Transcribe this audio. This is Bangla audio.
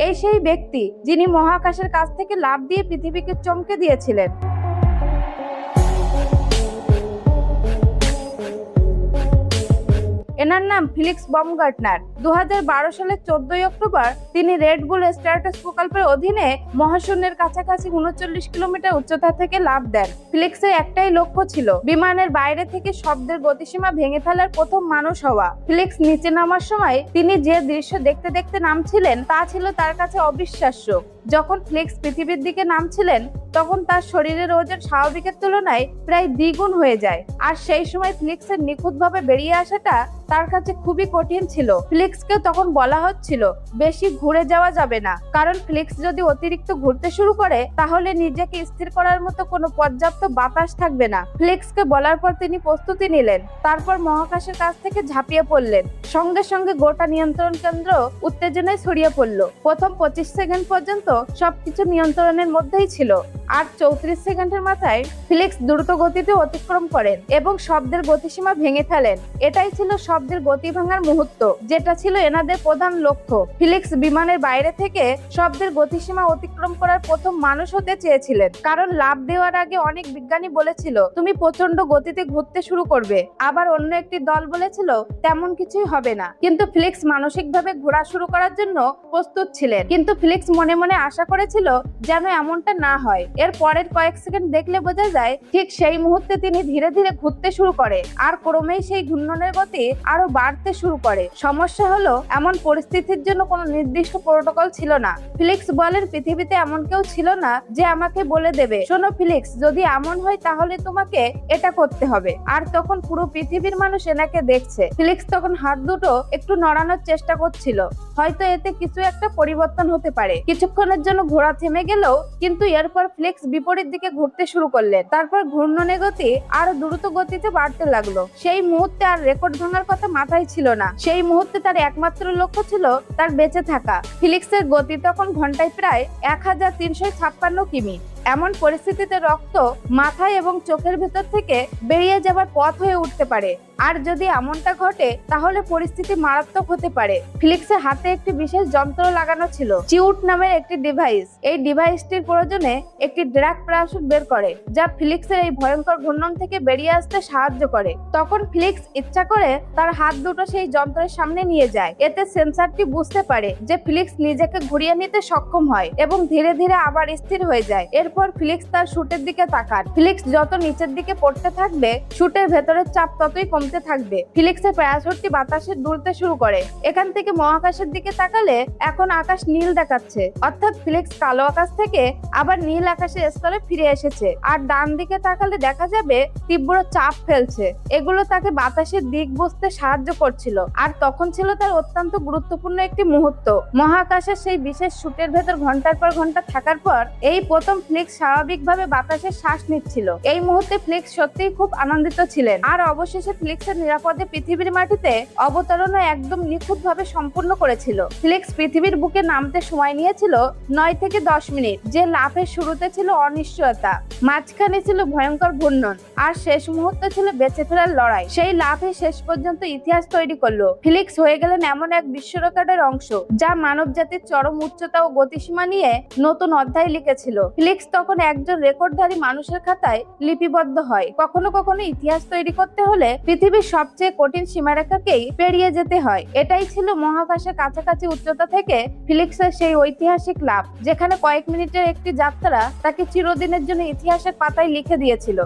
এই সেই ব্যক্তি যিনি মহাকাশের কাছ থেকে লাফ দিয়ে পৃথিবীকে চমকে দিয়েছিলেন। এনার নাম ফিলিক্স বমগার্টনার। 2012 সালের 14 অক্টোবর তিনি রেড বুল স্ট্র্যাটাস প্রকল্পের অধীনে মহাশূন্যের কাছাকাছি 39 কিলোমিটার উচ্চতা থেকে লাফ দেন। ফিলিক্সের একটাই লক্ষ্য ছিল বিমানের বাইরে থেকে শব্দের গতিসীমা ভেঙে ফেলার প্রথম মানুষ হওয়া। ফিলিক্স নিচে নামার সময় তিনি যে দৃশ্য দেখতে দেখতে নামছিলেন তা ছিল তার কাছে অবিশ্বাস্য। যখন ফিলিক্স পৃথিবীর দিকে নামছিলেন তখন তার শরীরের ওজন স্বাভাবিকের তুলনায় প্রায় দ্বিগুণ হয়ে যায়। আর সেই সময় ফিলিক্সের নিখুঁতভাবে বেরিয়ে আসাটা তার কাছে খুবই কঠিন ছিল। ফিলিক্সকে তখন বলা হচ্ছিল বেশি ঘুরে যাওয়া যাবে না, কারণ ফিলিক্স যদি অতিরিক্ত ঘুরতে শুরু করে তাহলে নিজেকে স্থির করার মতো কোনো পর্যাপ্ত বাতাস থাকবে না। ফিলিক্সকে বলার পর তিনি প্রস্তুতি নিলেন, তারপর মহাকাশের কাছ থেকে ঝাঁপিয়ে পড়লেন। সঙ্গে সঙ্গে গোটা নিয়ন্ত্রণ কেন্দ্র উত্তেজনায় ছড়িয়ে পড়ল। প্রথম 25 সেকেন্ড পর্যন্ত সবকিছু নিয়ন্ত্রণের মধ্যেই ছিল, আর 34 সেকেন্ডের মাথায় ফিলিক্স দ্রুত গতিতে অতিক্রম করেন এবং শব্দের গতিসীমা ভেঙে ফেলেন। এটাই ছিল শব্দের গতি ভাঙার মুহূর্ত, যেটা ছিল এনাদের প্রধান লক্ষ্য। ফিলিক্স বিমানের বাইরে থেকে শব্দের গতিসীমা অতিক্রম করার প্রথম মানুষ হতে চেয়েছিলেন, কারণ লাফ দেওয়ার আগে অনেক বিজ্ঞানী বলেছিল তুমি প্রচন্ড গতিতে ঘুরতে শুরু করবে, আবার অন্য একটি দল বলেছিল তেমন কিছুই হবে না। কিন্তু ফিলিক্স মানসিকভাবে ঘোরা শুরু করার জন্য প্রস্তুত ছিলেন। কিন্তু ফিলিক্স মনে মনে আশা করেছিল যেন এমনটা না হয়। এর পরের কয়েক সেকেন্ড দেখলে বোঝা যায় ঠিক সেই মুহূর্তে তিনি ধীরে ধীরে ঘুরতে শুরু করে, আর ক্রমেই সেই ঘূর্ণনের গতি আরো বাড়তে শুরু করে। সমস্যা হলো এমন পরিস্থিতির জন্য কোনো নির্দিষ্ট প্রোটোকল ছিল না। ফিলিক্স বলেন পৃথিবীতে এমন কেউ ছিল না যে আমাকে বলে দেবে শোনো ফিলিক্স, যদি এমন হয় তাহলে তোমাকে এটা করতে হবে। আর তখন পুরো পৃথিবীর মানুষ এনাকে দেখছে। ফিলিক্স তখন হাত দুটো একটু নড়ানোর চেষ্টা করছিল, হয়তো এতে কিছু একটা পরিবর্তন হতে পারে। কিছুক্ষণের জন্য ঘোড়া থেমে গেলেও কিন্তু এরপর ফিলিক্স বিপরীত দিকে ঘুরতে শুরু করলেন। তারপর ঘূর্ণনের গতি আরো দ্রুত গতিতে বাড়তে লাগলো। সেই মুহূর্তে আর রেকর্ড ভাঙার কথা মাথায় ছিল না। সেই মুহূর্তে তার একমাত্র লক্ষ্য ছিল তার বেঁচে থাকা। ফিলিক্সের গতি তখন ঘন্টায় প্রায় 1356 কিমি। এমন পরিস্থিতিতে রক্ত মাথায় এবং চোখের ভেতর থেকে বেরিয়ে যাবার পথ হয়ে উঠতে পারে। আর যদি এমনটা ঘটে তাহলে পরিস্থিতি মারাত্মক হতে পারে। ফিলিক্সের হাতে একটি বিশেষ যন্ত্র লাগানো ছিল, চিউট নামের একটি ডিভাইস। এই ডিভাইসটির প্রয়োজনে একটি ড্রাগ প্যারাশুট বের করে, যা ফিলিক্সের এই ভয়ঙ্কর ঘূর্ণন থেকে বেরিয়ে আসতে সাহায্য করে। তখন ফিলিক্স ইচ্ছা করে তার হাত দুটো সেই যন্ত্রের সামনে নিয়ে যায়। এতে সেন্সরটি বুঝতে পারে যে ফিলিক্স নিজেকে ঘুরিয়ে নিতে সক্ষম হয় এবং ধীরে ধীরে আবার স্থির হয়ে যায়। এরপর ফিলিক্স তার শুটের দিকে তাকান। ফিলিক্স যত নিচের দিকে পড়তে থাকবে শুটের ভেতরের চাপ ততই কমতে থাকবে। ফিলিক্সের প্যারাশুটটি বাতাসে দুলতে শুরু করে। এখান থেকে মহাকাশের দিকে তাকালে এখন আকাশ নীল দেখাচ্ছে, অর্থাৎ ফিলিক্স কালো আকাশ থেকে আবার নীল আকাশের স্তরে ফিরে এসেছে। আর ডান দিকে তাকালে দেখা যাবে তীব্র চাপ ফেলছে। এগুলো তাকে বাতাসের দিক বুঝতে সাহায্য করছিল। আর তখন ছিল তার অত্যন্ত গুরুত্বপূর্ণ একটি মুহূর্ত। মহাকাশের সেই বিশেষ শুটের ভেতর ঘন্টার পর ঘন্টা থাকার পর এই প্রথম ফিলিক্স স্বাভাবিকভাবে বাতাসে শ্বাস নিচ্ছিল। এই মুহূর্তে ফিলিক্স সত্যিই খুব আনন্দিত ছিলেন। আর অবশেষে ফিলিক্সের নিরাপদে পৃথিবীর মাটিতে অবতরণ একদম নিখুঁতভাবে সম্পূর্ণ করেছিল। ফিলিক্স পৃথিবীর বুকে নামতে সময় নিয়েছিল 9 থেকে 10 মিনিট। যে লাফের শুরুতে ছিল অনিশ্চয়তা, মাঝখানে ছিল ভয়ঙ্কর ঘূর্ণন, আর শেষ মুহূর্তে ছিল বেঁচে ফেরার লড়াই। সেই লাফে শেষ পর্যন্ত ইতিহাস তৈরি করলো। ফিলিক্স হয়ে গেলেন এমন এক বিশ্ব রেকর্ডের অংশ যা মানব জাতির চরম উচ্চতা ও গতিসীমা নিয়ে নতুন অধ্যায় লিখেছিল। ফিলিক্স তখন একজন রেকর্ডধারী মানুষের খাতায় লিপিবদ্ধ হয়। কখনো কখনো ইতিহাস তৈরি করতে হলে পৃথিবীর সবচেয়ে কঠিন সীমারেখাকেই পেরিয়ে যেতে হয়। এটাই ছিল মহাকাশের কাছাকাছি উচ্চতা থেকে ফিলিক্সের সেই ঐতিহাসিক লাফ, যেখানে কয়েক মিনিটের একটি যাত্রা তাকে চিরদিনের জন্য ইতিহাসের পাতায় লিখে দিয়েছিল।